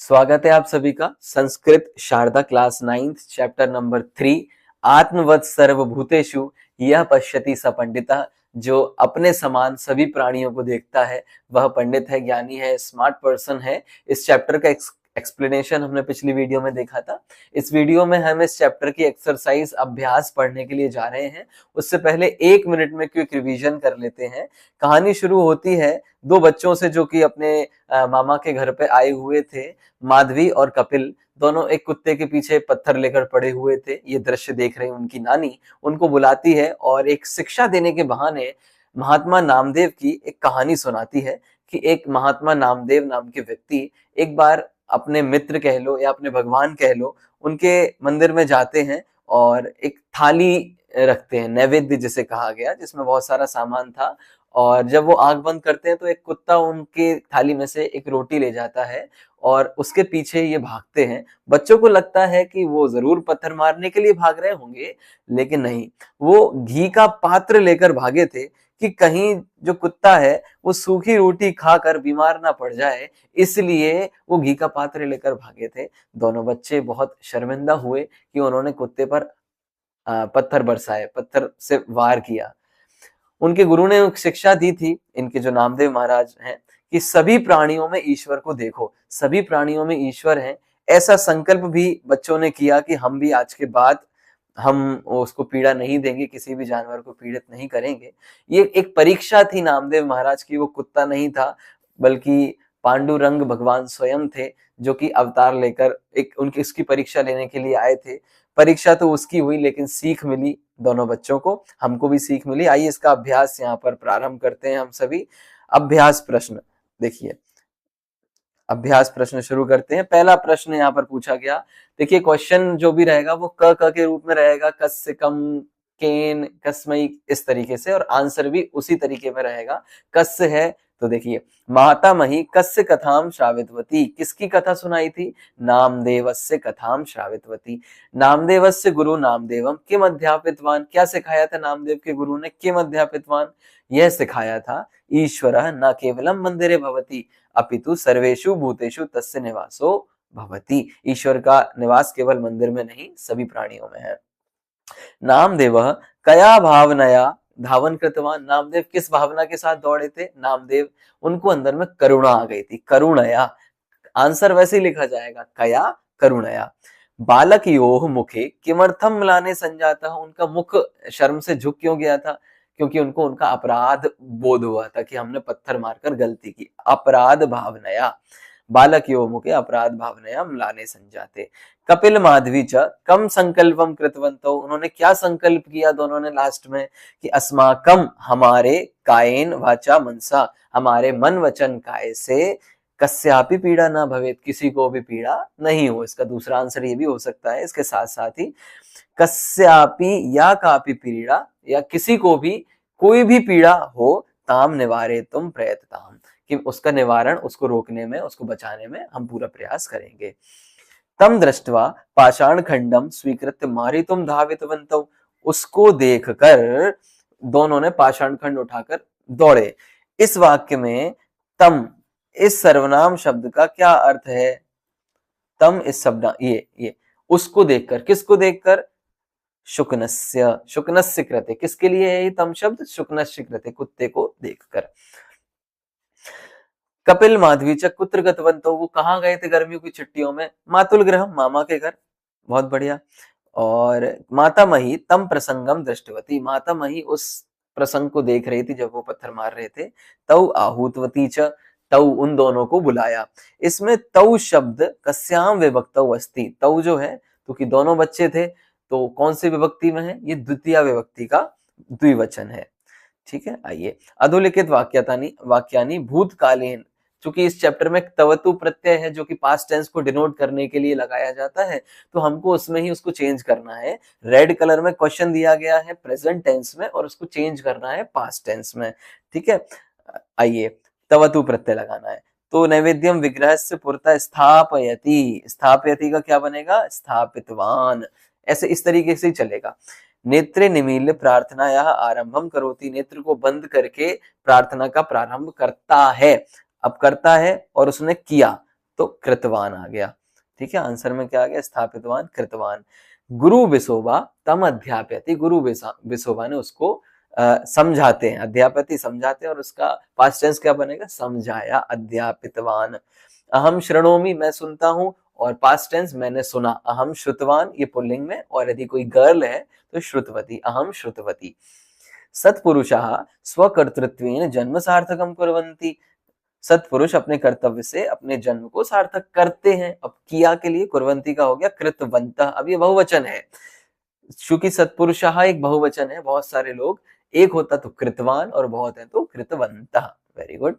स्वागत है आप सभी का Sanskrit Sharda class 9th chapter number 3 आत्मवत् सर्वभूतेषु यह पश्यति स पंडितः। जो अपने समान सभी प्राणियों को देखता है वह पंडित है, ज्ञानी है, स्मार्ट पर्सन है। इस चैप्टर का एक्सप्लेनेशन हमने पिछली वीडियो में देखा था। इस वीडियो में हम इस चैप्टर की एक्सरसाइज अभ्यास पढ़ने के लिए जा रहे हैं। उससे पहले 1 मिनट में क्विक रिवीजन कर लेते हैं। कहानी शुरू होती है दो बच्चों से जो कि अपने मामा के घर पे आए हुए थे। माधवी और कपिल दोनों एक कुत्ते के पीछे पत्थर लेकर पड़े हुए थे। ये दृश्य देख रही उनकी नानी उनको बुलाती है और एक शिक्षा देने के बहाने महात्मा नामदेव की एक कहानी सुनाती है कि एक महात्मा नामदेव नाम के व्यक्ति एक बार अपने मित्र कह लो या अपने भगवान कह लो, उनके मंदिर में जाते हैं और एक थाली रखते हैं, नैवेद्य जिसे कहा गया, जिसमें बहुत सारा सामान था। और जब वो आंख बंद करते हैं तो एक कुत्ता उनके थाली में से एक रोटी ले जाता है और उसके पीछे ये भागते हैं। बच्चों को लगता है कि वो जरूर पत्थर मारने के लिए भाग रहे होंगे, लेकिन नहीं, वो घी का पात्र लेकर भागे थे कि कहीं जो कुत्ता है वो सूखी रोटी खाकर बीमार ना पड़ जाए, इसलिए वो घी का पात्र लेकर भागे थे। दोनों बच्चे बहुत शर्मिंदा हुए कि उन्होंने कुत्ते पर पत्थर बरसाए, पत्थर से वार किया। उनके गुरु ने शिक्षा दी थी, इनके जो नामदेव महाराज हैं, कि सभी प्राणियों में ईश्वर को देखो, सभी प्राणियों में ईश्वर है। ऐसा संकल्प भी बच्चों ने किया कि हम भी आज के बाद हम उसको पीड़ा नहीं देंगे, किसी भी जानवर को पीड़ित नहीं करेंगे। ये एक परीक्षा थी नामदेव महाराज की। वो कुत्ता नहीं था बल्कि पांडुरंग भगवान स्वयं थे, जो कि अवतार लेकर एक उनकी इसकी परीक्षा लेने के लिए आए थे। परीक्षा तो उसकी हुई लेकिन सीख मिली दोनों बच्चों को, हमको भी सीख मिली। आइए इसका अभ्यास यहाँ पर प्रारंभ करते हैं हम सभी। अभ्यास प्रश्न देखिए, अभ्यास प्रश्न शुरू करते हैं। पहला प्रश्न यहाँ पर पूछा गया, देखिए क्वेश्चन जो भी रहेगा वो क के रूप में रहेगा, कस्य कम केन कस्मई, इस तरीके से, और आंसर भी उसी तरीके में रहेगा। कस्य है तो देखिए, मातामही कस्य कथाम श्रावितवती, किसकी कथा सुनाई थी? नामदेवस्य कथाम श्रावितवती। नामदेवस्य गुरु नामदेवम किम अध्यापितवान, क्या सिखाया था नामदेव के गुरु ने? किम अध्यापितवान, यह सिखाया था ईश्वरः न केवलम मंदिरे भवति अपितु सर्वेषु भूतेषु तस्य निवासो भवति। ईश्वर का निवास केवल मंदिर में नहीं, सभी प्राणियों में है। नामदेवः कया भावनया धावन कृतवान, नामदेव किस भावना के साथ दौड़े थे? नामदेव, उनको अंदर में करुणा आ गई थी, करुणया। आंसर वैसे ही लिखा जाएगा, कया करुणया। बालक योह मुखे किमर्थम म्लाने संजाता, उनका मुख शर्म से झुक क्यों गया था? क्योंकि उनको उनका अपराध बोध हुआ था कि हमने पत्थर मारकर गलती की। अपराध भावनया, बालक योह मुखे अपराध भावनया म्लाने संजाते। कपिल माधवी च कम संकल्पम कृतवंतो, उन्होंने क्या संकल्प किया दोनों ने लास्ट में? कि अस्माकम, हमारे, कायेन वाचा मनसा, हमारे मन वचन काय से, कस्यापि पीड़ा ना भवेत, किसी को भी पीड़ा नहीं हो। इसका दूसरा आंसर ये भी हो सकता है, इसके साथ साथ ही कस्यापि या कापि पीड़ा, या किसी को भी कोई भी पीड़ा हो, ताम निवारे तुम प्रयतताम, कि उसका निवारण, उसको रोकने में, उसको बचाने में हम पूरा प्रयास करेंगे। तम दृष्ट्वा पाषाण खंडम स्वीकृत्य मारितुम धावितवन्तौ, उसको देखकर दोनों ने पाषाण खंड उठाकर दौड़े। इस वाक्य में तम, इस सर्वनाम शब्द का क्या अर्थ है? तम इस शब्द, ये उसको देखकर, किसको देखकर? शुकनस्य, शुकनस्य कृते, किसके लिए है ये तम शब्द? शुकनस्य कृते, कुत्ते को देखकर। कपिल माधवी च कुत्र गतवंतो, वो कहाँ गए थे गर्मियों की छुट्टियों में? मातुल गृह, मामा के घर। बहुत बढ़िया। और मातामही तम प्रसंगम दृष्टवती, मातामही उस प्रसंग को देख रही थी जब वो पत्थर मार रहे थे। तौ आहूतवती च, तौ उन दोनों को बुलाया। इसमें तौ शब्द कस्याम विभक्तौ अस्ति, तौ जो है क्योंकि दोनों बच्चे थे तो कौन सी विभक्ति में है? ये द्वितीय विभक्ति का द्विवचन है। ठीक है, आइए अधोलिखित वाक्यानि भूतकालीन, चूंकि इस चैप्टर में तवतु प्रत्यय है जो कि पास्ट टेंस को डिनोट करने के लिए लगाया जाता है, तो हमको उसमें ही उसको चेंज करना है। रेड कलर में क्वेश्चन दिया गया है प्रेजेंट टेंस में और उसको चेंज करना है पास्ट टेंस में। ठीक है, आइए तवतु प्रत्यय लगाना है। तो नैवेद्यम विग्रहस्य पुरतः स्थापयति, स्थापयति का क्या बनेगा? स्थापितवान। ऐसे इस तरीके से ही चलेगा। नेत्रे निमील्य प्रार्थनाया आरंभम करोति, नेत्र को बंद करके प्रार्थना का प्रारंभ करता है। अब करता है और उसने किया, तो कृतवान आ गया। ठीक है, आंसर में क्या आ गया? स्थापितवान, कृतवान। गुरु विसोबा तम अध्यापयति, गुरु विसोबा ने उसको समझाते हैं, अध्यापति समझाते हैं, और उसका पास्ट टेंस क्या बनेगा? समझाया, अध्यापितवान। अहम शृणोमि, मैं सुनता हूं, और पास्ट टेंस मैंने सुना, अहम श्रुतवान, ये पुल्लिंग में, और यदि कोई गर्ल है तो श्रुतवती, अहम श्रुतवती। सत्पुरुषाः स्वकर्तृत्वेन जन्म सार्थकम कुर्वन्ति, सत्पुरुष अपने कर्तव्य से अपने जन्म को सार्थक करते हैं। अब किया के लिए कुर्वन्ति का हो गया कृतवन्तः, अब ये बहुवचन है, चूंकि सत्पुरुषाः एक बहुवचन है, बहुत सारे लोग, एक होता तो कृतवान और बहुत है तो कृतवन्तः। Very good.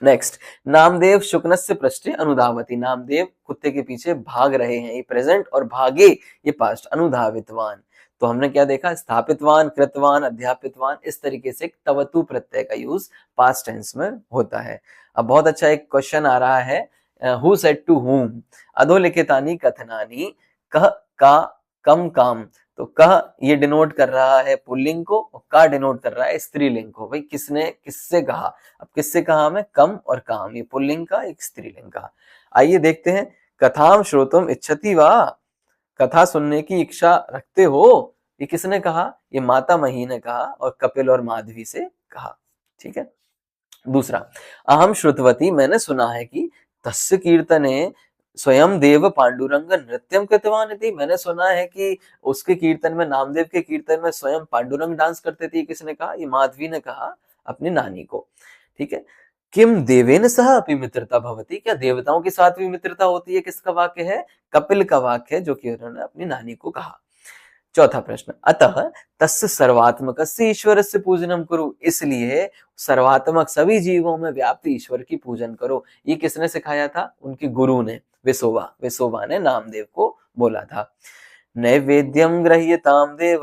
नेक्स्ट, नामदेव शुकनस्य पृष्ठे अनुधावति, नामदेव कुत्ते के पीछे भाग रहे हैं, ये प्रेजेंट, और भागे ये पास्ट, अनुधावितवान। तो हमने क्या देखा? स्थापितवान, कृतवान, अध्यापितवान, इस तरीके से तवतु प्रत्यय का यूज पास्ट टेंस में होता है। अब बहुत अच्छा एक क्वेश्चन आ रहा है, हु सेड टू हुम, अधोलिखितानि कथनानि कह, का, कम, काम। तो कह ये डिनोट कर रहा है पुल्लिंग को, और का डिनोट कर रहा है स्त्रीलिंग को। भाई किसने किससे कहा? अब किससे कहा? मैं कम और काम, ये पुल्लिंग का, एक स्त्रीलिंग का। आइए देखते हैं, कथाम श्रोतुम इच्छति वा, कथा सुनने की इच्छा रखते हो, ये किसने कहा? ये माता मही ने कहा, और कपिल और माधवी से कहा। ठीक है, दूसरा, अहम श्रुतवती, मैंने सुना है कि तस्य कीर्तने स्वयं देव पांडुरंग नृत्यम कृतवान इति, मैंने सुना है कि उसके कीर्तन में, नामदेव के कीर्तन में स्वयं पांडुरंग डांस करते थे, किसने कहा? ये माधवी ने कहा अपनी नानी को। ठीक है, किम देवेन सह अपि मित्रता भवति, क्या देवताओं के साथ भी मित्रता होती है? किसका वाक्य है? कपिल का वाक्य है, जो कि उन्होंने अपनी नानी को कहा। चौथा प्रश्न, अतः तस्य सर्वात्मकस्य ईश्वरस्य पूजनम कुरु, इसलिए सर्वात्मक सभी जीवों में व्याप्त ईश्वर की पूजन करो। ये किसने सिखाया था? उनके गुरु ने, विसोबा, विसोबा ने नामदेव को बोला था। नैवेद्यम गृह्यताम देव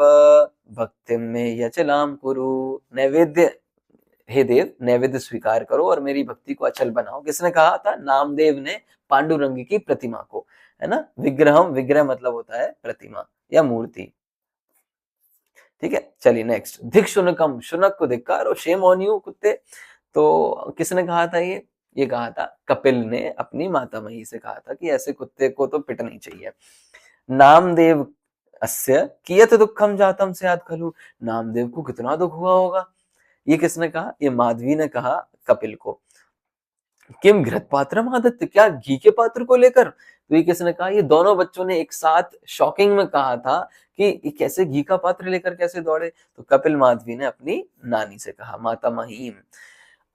भक्तिम में यचलाम कुरु, नैवेद्य, हे देव नैवेद्य स्वीकार करो और मेरी भक्ति को अचल बनाओ। किसने कहा था? नामदेव ने पांडुरंग की प्रतिमा को, है ना। विग्रहम, विग्रह मतलब होता है प्रतिमा या मूर्ति। ठीक है, चलिए नेक्स्ट, धिक शुनकम, शुनक को धिक्कार, शेम ऑन यू कुत्ते। तो किसने कहा था ये कहा था कपिल ने अपनी माता मही से कहा था कि ऐसे कुत्ते को तो पिटना ही चाहिए। नामदेव अस्य कियत दुखम जातम स्यात् खलु, नामदेव को कितना दुख हुआ होगा? ये किसने कहा? ये माधवी ने कहा कपिल को। किम घृत पात्रम आदित्य, क्या घी के पात्र को लेकर? तो ये किसने कहा? ये दोनों बच्चों ने एक साथ शॉकिंग में कहा था कि ये कैसे घी का पात्र लेकर कैसे दौड़े? तो कपिल माधवी ने अपनी नानी से कहा, माता महीम।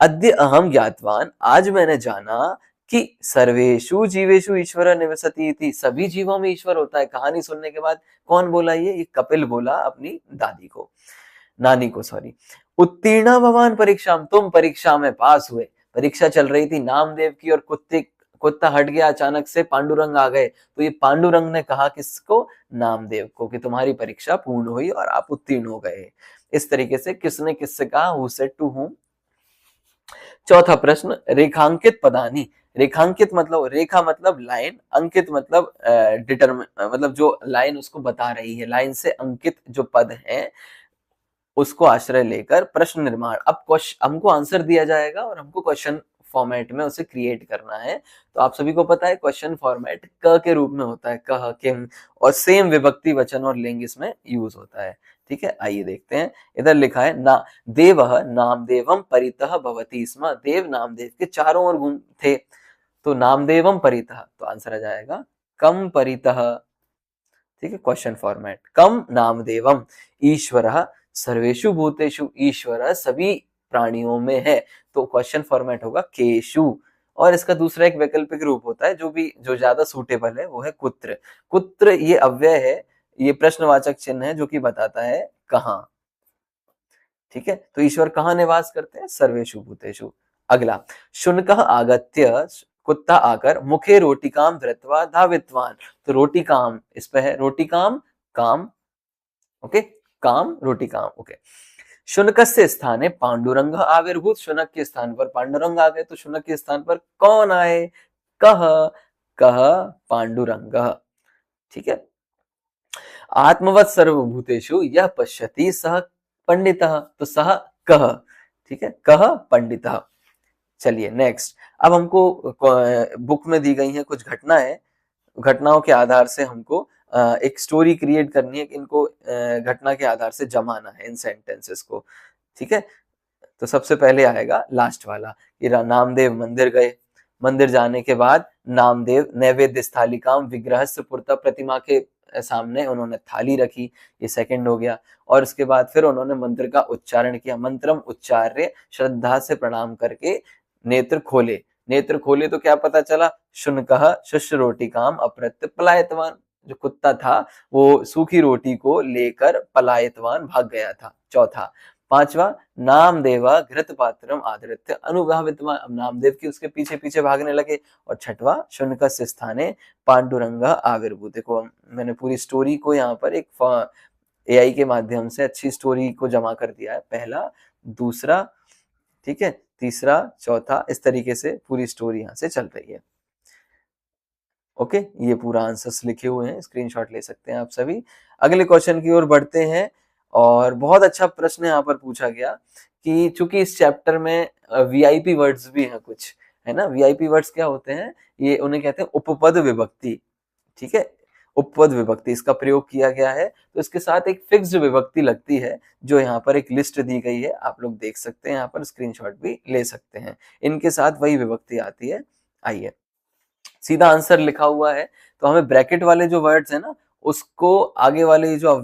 अद्य अहम ज्ञातवान, आज मैंने जाना कि सर्वेषु जीवेषु ईश्वर निवसति इति, सभी जीवों में ईश्वर होता है। कहानी सुनने के बाद कौन बोला? ये कपिल बोला अपनी दादी को, नानी को, सॉरी। उत्तीर्ण भवान परीक्षा, तुम परीक्षा में पास हुए। परीक्षा चल रही थी नामदेव की, और कुत्ता हट गया, अचानक से पांडुरंग आ गए। तो ये पांडुरंग ने कहा किसको? नामदेव को, कि तुम्हारी परीक्षा पूर्ण हुई और आप उत्तीर्ण हो गए। इस तरीके से किसने किससे कहा? Who said to whom. चौथा प्रश्न, रेखांकित पदानी, रेखांकित मतलब, रेखा मतलब लाइन, अंकित मतलब मतलब जो लाइन उसको बता रही है, लाइन से अंकित जो पद है उसको आश्रय लेकर प्रश्न निर्माण। अब हमको आंसर दिया जाएगा और हमको क्वेश्चन फॉर्मेट में उसे क्रिएट करना है। तो आप सभी को पता है क्वेश्चन फॉर्मेट क के रूप में होता है, कह, किम, और सेम विभक्ति, वचन और लिंग इसमें यूज होता है। ठीक है, आइए देखते हैं। इधर लिखा है ना, देवः नामदेवम परितः भवति स्म, देव नामदेव के चारों ओर घूम थे। तो नामदेवम परितः, तो आंसर आ जाएगा कम परितः। ठीक है, क्वेश्चन फॉर्मेट, कम नामदेवम ईश्वरः सर्वेषु भूतेषु, ईश्वर सभी प्राणियों में है। तो क्वेश्चन फॉर्मेट होगा केशु। और इसका दूसरा एक वैकल्पिक रूप होता है जो ज्यादा सूटेबल है, वो है कुत्र। कुत्र ये अव्यय है, ये प्रश्नवाचक चिन्ह है जो कि बताता है कहां। ठीक है, तो ईश्वर कहां निवास करते हैं? सर्वेषु भूतेषु। अगला, शुनकः आगत्य, कुत्ता आकर, मुखे रोटिकाम धृत्वा धावित्वान। तो रोटिकाम इस पे है, रोटिकाम काम, ओके, काम रोटिकाम, ओके। शुनकस्य स्थाने पांडुरंग आविर्भूत, शुनक के स्थान पर पांडुरंग आ गए। तो शुनक के स्थान पर कौन आए? कह, कह पांडुरंग। ठीक है, आत्मवत् सर्वभूतेषु यह पश्यति सह पंडितः, तो सह कह, ठीक है, कह पंडितः। चलिए नेक्स्ट, अब हमको बुक में दी गई है कुछ घटनाओं के आधार से हमको एक स्टोरी क्रिएट करनी है कि इनको घटना के आधार से जमाना है इन सेंटेंसेस को। ठीक है, तो सबसे पहले आएगा लास्ट वाला कि नामदेव मंदिर गए। मंदिर जाने के बाद नामदेव नैवेद्य स्थालिकाम विग्रहस्य पुरता, प्रतिमा के सामने उन्होंने थाली रखी, ये सेकंड हो गया। और उसके बाद फिर उन्होंने मंत्र का उच्चारण किया, मंत्रम उच्चार्य श्रद्धा से प्रणाम करके नेत्र खोले। नेत्र खोले तो क्या पता चला, शुनकः शुष्य रोटिकाम अप्रत्य पलायतवान, जो कुत्ता था वो सूखी रोटी को लेकर पलायतवान भाग गया था। चौथा, पांचवा, नामदेवा घृत पात्रम आधृत्य अनुभावितवान, अब नामदेव की उसके पीछे पीछे भागने लगे। और छठवा, शुनकस्य स्थाने पांडुरंग आविर्भूत। देखो मैंने पूरी स्टोरी को यहाँ पर एक एआई के माध्यम से अच्छी स्टोरी को जमा कर दिया है, पहला, दूसरा, ठीक है, तीसरा, चौथा, इस तरीके से पूरी स्टोरी यहाँ से चल रही है। ओके, ये पूरा आंसर्स लिखे हुए हैं, स्क्रीनशॉट ले सकते हैं आप सभी। अगले क्वेश्चन की ओर बढ़ते हैं, और बहुत अच्छा प्रश्न यहाँ पर पूछा गया कि चूंकि इस चैप्टर में वीआईपी वर्ड्स भी हैं कुछ, है ना। वीआईपी वर्ड्स क्या होते हैं, ये उन्हें कहते हैं उपपद विभक्ति। ठीक है, उपपद विभक्ति इसका प्रयोग किया गया है, तो इसके साथ एक फिक्स्ड विभक्ति लगती है, जो यहाँ पर एक लिस्ट दी गई है, आप लोग देख सकते हैं, यहाँ पर स्क्रीनशॉट भी ले सकते हैं। इनके साथ वही विभक्ति आती है। आइए, सीधा आंसर लिखा हुआ है, तो हमें ब्रैकेट वाले जो वर्ड्स है ना, उसको आगे वाले जो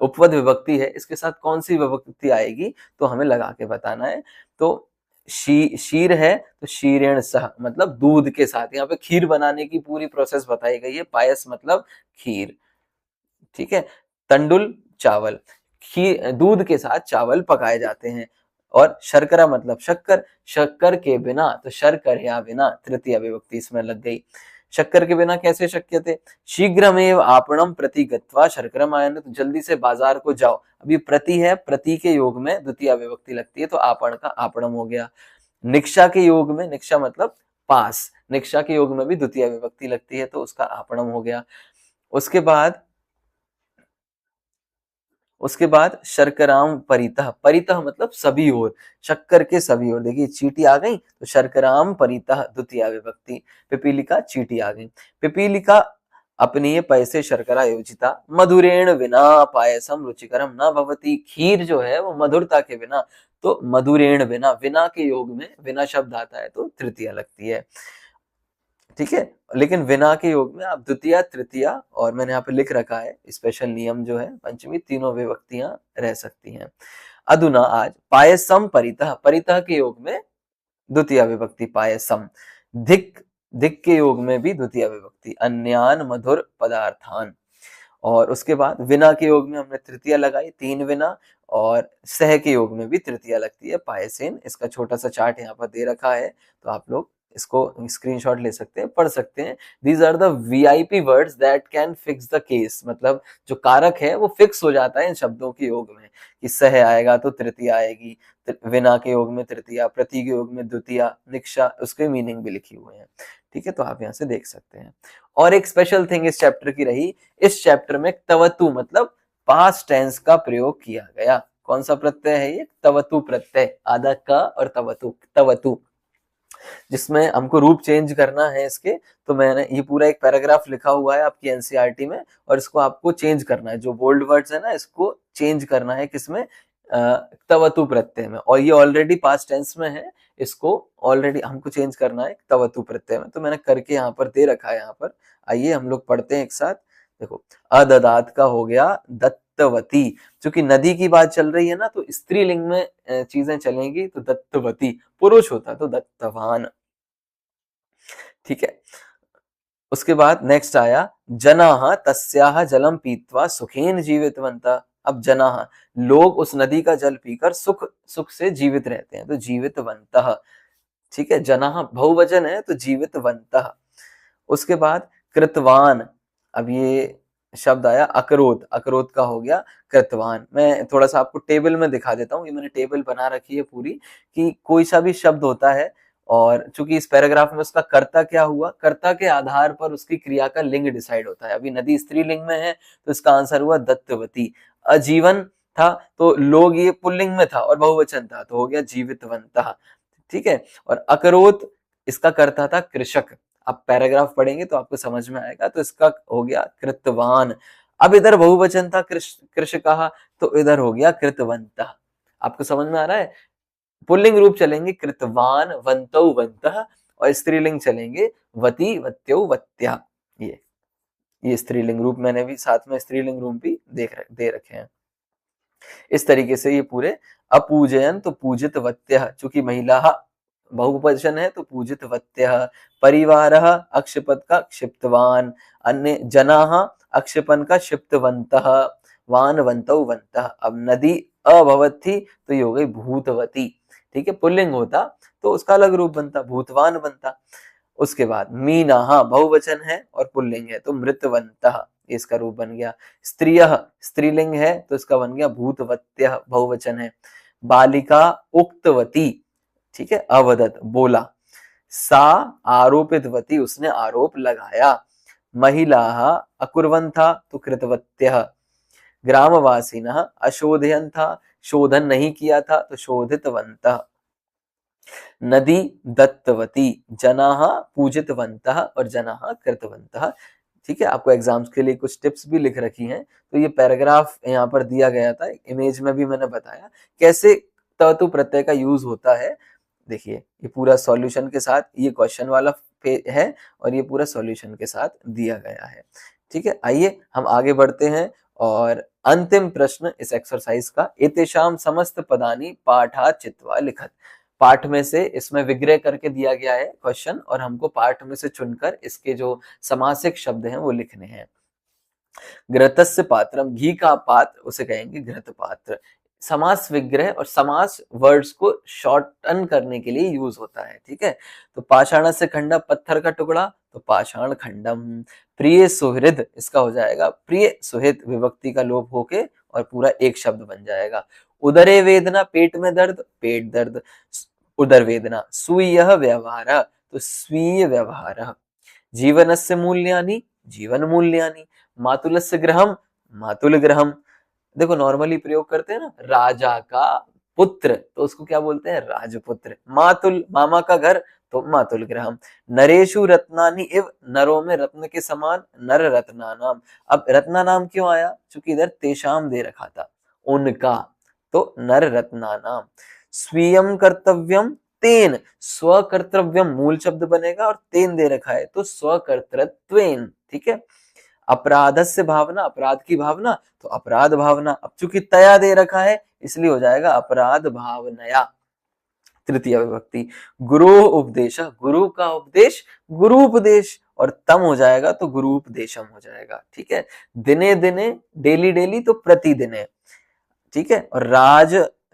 उपपद विभक्ति है, इसके साथ कौन सी विभक्ति आएगी तो हमें लगा के बताना है। तो शीर है तो शीरेण सह, मतलब दूध के साथ। यहाँ पे खीर बनाने की पूरी प्रोसेस बताई गई है, पायस मतलब खीर। ठीक है, तंडुल चावल, खीर दूध के साथ चावल पकाए जाते हैं। और शर्करा मतलब शक्कर, शक्कर के बिना, तो शर्कर या बिना तृतीय विभक्ति इसमें लग गई। शक्कर के बिना कैसे शक्य थे, शीघ्रमेव आपणम प्रति गत्वा शर्करम आयन, तो जल्दी से बाजार को जाओ। अभी प्रति है, प्रति के योग में द्वितीय विभक्ति लगती है, तो आपण का आपणम हो गया। निक्षा के योग में, निक्षा मतलब पास, निक्षा के योग में भी द्वितीय विभक्ति लगती है, तो उसका आपणम हो गया। उसके बाद शर्कराम परितः, परितः मतलब सभी ओर, शक्कर के सभी ओर। देखिए चीटी आ गई, तो शर्कराम परितः द्वितीय विभक्ति। पिपीलिका चीटी आ गई। पिपीलिका अपनी पैसे शर्करा योजिता, मधुरेण बिना पायसम रुचिकरम न भवती, खीर जो है वो मधुरता के बिना, तो मधुरेण बिना, बिना के योग में बिना शब्द आता है तो तृतीया लगती है। ठीक है, लेकिन विना के योग में आप द्वितीय, तृतीय, और मैंने यहाँ पे लिख रखा है स्पेशल नियम जो है, पंचमी, तीनों विभक्तियां रह सकती हैं। अधुना आज पायसम परितः, परितः के योग में द्वितीय विभक्ति पायसम। धिक, धिक के योग में भी द्वितीय विभक्ति, अन्यान मधुर पदार्थान। और उसके बाद विना के योग में हमने तृतीय लगाई, तीन विना, और सह के योग में भी तृतीय लगती है, पायसेन। इसका छोटा सा चार्ट यहाँ पर दे रखा है, तो आप लोग इसको स्क्रीनशॉट ले सकते हैं, पढ़ सकते हैं। These are the VIP words that can fix the case, मतलब जो कारक है वो फिक्स हो जाता है इन शब्दों के योग में, कि सह आएगा तो तृतीय आएगी, विना के योग में तृतीय, प्रति के योग में द्वितीय, निक्षा, उसके मीनिंग भी लिखी हुए हैं। ठीक है, तो आप यहाँ से देख सकते हैं। और एक स्पेशल थिंग इस चैप्टर की रही, इस चैप्टर में तवतु मतलब पास्ट टेंस का प्रयोग किया गया। कौन सा प्रत्यय है ये, तवतु प्रत्यय, आधा का और तवतु, तवतु, जिसमें हमको रूप चेंज करना है इसके। तो मैंने ये पूरा एक पैराग्राफ लिखा हुआ है आपकी एनसीईआरटी में, और इसको आपको चेंज करना है, जो बोल्ड वर्ड्स है ना, इसको चेंज करना है किसमें, तवतु प्रत्यय में। और ये ऑलरेडी पास्ट टेंस में है, इसको ऑलरेडी हमको चेंज करना है तवतु प्रत्यय में, तो मैंने करके यहाँ पर दे रखा है। यहाँ पर आइए हम लोग पढ़ते हैं एक साथ। देखो, अददात का हो गया दत्तवती, क्योंकि नदी की बात चल रही है ना, तो स्त्रीलिंग में चीजें चलेंगी, तो दत्तवती। पुरुष होता तो दत्तवान। ठीक है, उसके बाद नेक्स्ट आया जनाः तस्याः जलम पीत्वा सुखेन जीवितवन्तः। अब जनाः, लोग उस नदी का जल पीकर सुख सुख से जीवित रहते हैं, तो जीवितवन्तः। ठीक है, जनाः बहुवचन है, तो जीवितवन्तः। उसके बाद कृतवान, अब ये शब्द आया अकरोत, अकरोत का हो गया कृतवान। मैं थोड़ा सा आपको टेबल में दिखा देता हूँ, ये मैंने टेबल बना रखी है पूरी, कि कोई सा भी शब्द होता है, और चूंकि इस पैराग्राफ में उसका कर्ता क्या हुआ, कर्ता के आधार पर उसकी क्रिया का लिंग डिसाइड होता है। अभी नदी स्त्रीलिंग में है, तो इसका आंसर हुआ दत्तवती। अजीवन था, तो लोग ये पुल्लिंग में था और बहुवचन था, तो हो गया जीवितवन्तः। ठीक है। और अकरोत इसका कर्ता था कृषक। आप पैराग्राफ पढ़ेंगे तो आपको समझ में आएगा। तो इसका हो गया कृतवान। अब इधर बहुवचन था कृषकः, तो इधर हो गया कृतवन्तः। आपको समझ में आ रहा है। पुल्लिंग रूप चलेंगे कृतवान वन्तौ वन्तः, और स्त्रीलिंग चलेंगे वती वत्यो वत्या। ये स्त्रीलिंग रूप मैंने भी साथ में स्त्रीलिंग रूप भी दे रखे हैं। इस तरीके से ये पूरे अपूजयन तो पूजित वत्यः, चूंकि महिला बहुवचन है तो पूजित वत्यः। परिवारः अक्षपद का क्षिप्तवान, अन्य जनाः अक्षपन का क्षिप्तवन्तः, वान वन्तौ वन्तः। अब नदी अभवत थी तो ये हो गई भूतवती, ठीक है। पुल्लिंग होता तो उसका अलग रूप बनता, भूतवान बनता। उसके बाद मीनाः बहुवचन है और पुल्लिंग है तो मृतवन्तः, इसका रूप बन गया। स्त्रियः स्त्रीलिंग है तो इसका बन गया भूतवत्यः, बहुवचन है। बालिका उक्तवती, ठीक है, अवदत बोला। सा आरोपितवती उसने आरोप लगाया। महिलाः अकुर्वन्था तो कृतवत्यः। ग्रामवासिनः अशोधयन्था शोधन नहीं किया था तो शोधितवन्तः। नदी दत्तवती, जनाः पूजितवन्तः और जनाः कृतवन्तः। ठीक है, आपको एग्जाम्स के लिए कुछ टिप्स भी लिख रखी हैं। तो ये पैराग्राफ यहाँ पर दिया गया था, इमेज में भी मैंने बताया कैसे ततु प्रत्यय का यूज होता है। देखिए ये पूरा सॉल्यूशन के साथ, ये क्वेश्चन वाला है और ये पूरा सॉल्यूशन के साथ दिया गया है। ठीक है, आइए हम आगे बढ़ते हैं और अंतिम प्रश्न इस एक्सरसाइज का। एतेषाम समस्त पदानि पाठात् चित्वा लिखत। पाठ में से इसमें विग्रह करके दिया गया है क्वेश्चन, और हमको पाठ में से चुनकर इसके जो समासिक शब्द हैं वो लिखने हैं। घृतस्य पात्रम, घी का पात्र उसे कहेंगे घृत पात्र। समास विग्रह और समास वर्ड्स को शॉर्टन करने के लिए यूज होता है। ठीक है, तो पाषाण से खंडा, पत्थर का टुकड़ा तो पाषाण खंडम। प्रिय सुहृद, इसका हो जाएगा प्रिय सुहृद, विभक्ति का लोप होके और पूरा एक शब्द बन जाएगा। उदरे वेदना, पेट में दर्द, पेट दर्द, उदर वेदना। स्वीय व्यवहार तो स्वीय व्यवहार। जीवनस्य मूल्यानि, जीवन मूल्यानि। मातुलस्य गृहम, मातुल गृहम। देखो नॉर्मली प्रयोग करते हैं ना, राजा का पुत्र तो उसको क्या बोलते हैं, राजपुत्र। मातुल मामा का घर तो मातुल गृहम। नरेशु रत्नानि इव, नरों में रत्न के समान, नर रत्नानाम। अब रत्नानाम क्यों आया, क्योंकि इधर तेषाम दे रखा था, उनका, तो नर रत्नानाम। स्वीयम कर्तव्यम तेन, स्वकर्तव्यम मूल शब्द बनेगा और तेन दे रखा है तो स्वकर्तृत्वेन। ठीक है, अपराधस्य भावना, अपराध की भावना तो अपराध भावना। अब चूंकि तया दे रखा है इसलिए हो जाएगा अपराध भावनया, तृतीय विभक्ति। गुरु उपदेश, गुरु का उपदेश गुरु उपदेश, और तम हो जाएगा तो गुरु उपदेशम हो जाएगा। ठीक है, दिने दिने, डेली डेली तो प्रतिदिने। ठीक है, और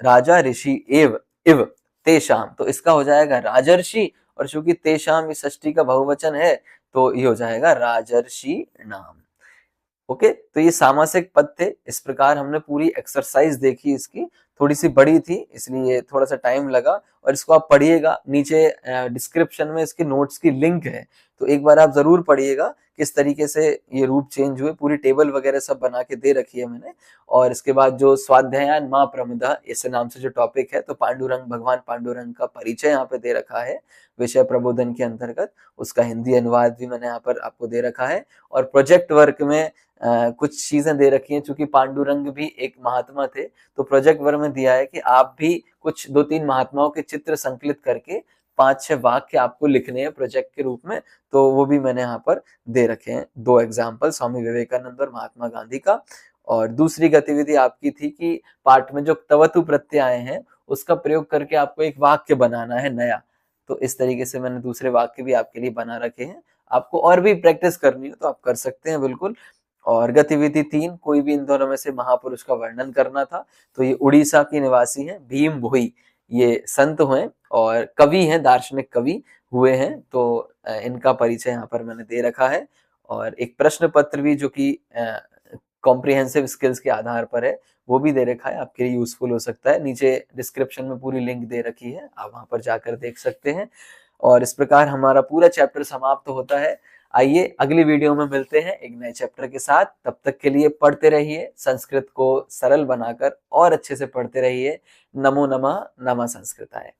राजा ऋषि एव इव तेषाम, तो इसका हो जाएगा राजर्षि, और चूंकि तेषाम इस षष्ठी का बहुवचन है तो ये हो जाएगा राजर्षि नाम। ओके, तो ये सामासिक पद थे। इस प्रकार हमने पूरी एक्सरसाइज देखी। इसकी थोड़ी सी बड़ी थी इसलिए थोड़ा सा टाइम लगा, और इसको आप पढ़िएगा। नीचे डिस्क्रिप्शन में इसके नोट्स की लिंक है, तो एक बार आप जरूर पढ़िएगा किस तरीके से ये रूप चेंज हुए। पूरी टेबल वगैरह सब बना के दे रखी है मैंने। और इसके बाद जो स्वाध्यायन माँ प्रमुदा इस नाम से जो टॉपिक है, तो पांडुरंग, भगवान पांडुरंग का परिचय यहाँ पे दे रखा है विषय प्रबोधन के अंतर्गत। उसका हिंदी अनुवाद भी मैंने यहाँ पर आपको दे रखा है। और प्रोजेक्ट वर्क में कुछ चीजें दे रखी हैं, चूंकि पांडुरंग भी एक महात्मा थे, तो प्रोजेक्ट वर्क में दिया है कि आप भी कुछ 2-3 महात्माओं के चित्र संकलित करके 5-6 वाक्य आपको लिखने हैं प्रोजेक्ट के रूप में। तो वो भी मैंने यहाँ पर दे रखे हैं, 2 एग्जाम्पल, स्वामी विवेकानंद और महात्मा गांधी का। और दूसरी गतिविधि आपकी थी कि पाठ में जो तवतु प्रत्यय आए हैं उसका प्रयोग करके आपको एक वाक्य बनाना है नया। तो इस तरीके से मैंने दूसरे वाक्य भी आपके लिए बना रखे हैं। आपको और भी प्रैक्टिस करनी हो तो आप कर सकते हैं बिल्कुल। और गतिविधि 3, कोई भी इन दोनों में से महापुरुष का वर्णन करना था। तो ये उड़ीसा के निवासी हैं, भीम भोई। ये संत हुए और कवि हैं, दार्शनिक कवि हुए हैं। तो इनका परिचय यहाँ पर मैंने दे रखा है। और एक प्रश्न पत्र भी जो कि कॉम्प्रिहेंसिव स्किल्स के आधार पर है, वो भी दे रखा है, आपके लिए यूजफुल हो सकता है। नीचे डिस्क्रिप्शन में पूरी लिंक दे रखी है, आप वहां पर जाकर देख सकते हैं। और इस प्रकार हमारा पूरा चैप्टर समाप्त होता है। आइए अगली वीडियो में मिलते हैं एक नए चैप्टर के साथ। तब तक के लिए पढ़ते रहिए, संस्कृत को सरल बनाकर और अच्छे से पढ़ते रहिए। नमो नमः, नमः संस्कृताय।